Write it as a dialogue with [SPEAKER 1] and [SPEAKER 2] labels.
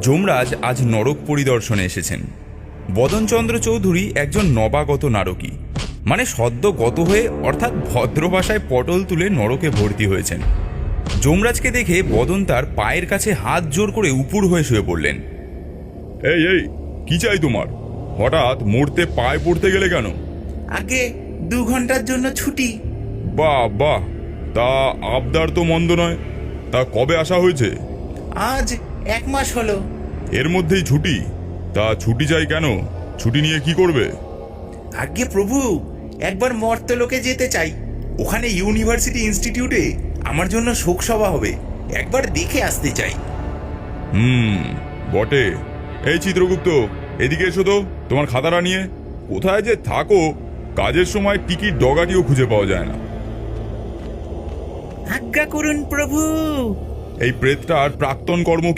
[SPEAKER 1] যমরাজ আজ নরক পরিদর্শনে এসেছেন। বদনচন্দ্র চৌধুরী একজন নবাগত নারকী, মানে সদ্য গত হয়ে অর্থাৎ ভদ্র ভাষায় পটল তুলে নরকে ভর্তি হয়েছেন। যমরাজকে দেখে বদন তার পায়ের কাছে হাত জোর করে উপুড় হয়ে শুয়ে পড়লেন।
[SPEAKER 2] এই এই, কি চাই তোমার? হঠাৎ মরতে পায়ে পড়তে গেলে কেন?
[SPEAKER 3] আগে 2 ঘন্টার জন্য ছুটি।
[SPEAKER 2] বাহ বাহ, তা আবদার তো মন্দ নয়। তা কবে আসা হয়েছে?
[SPEAKER 3] আজ 1 মাস হলো।
[SPEAKER 2] এর মধ্যেই ছুটি? তা ছুটি চাই কেন? ছুটি নিয়ে কি করবে?
[SPEAKER 3] আগে প্রভু, একবার মর্তলোকে যেতে চাই। ওখানে ইউনিভার্সিটি ইনস্টিটিউটে আমার জন্য শোক সভা হবে, একবার দেখে আসতে চাই।
[SPEAKER 2] বটে। এই চিত্রগুপ্ত, এদিকে এসো তো, তোমার খাতাটা নিয়ে। কোথায় যে থাকো, কাজের সময় টিকিট ডগাটিও খুঁজে পাওয়া যায় না।
[SPEAKER 3] আজ্ঞা করুন প্রভু।
[SPEAKER 2] এই প্রেতটার প্রাক্তন কর্ম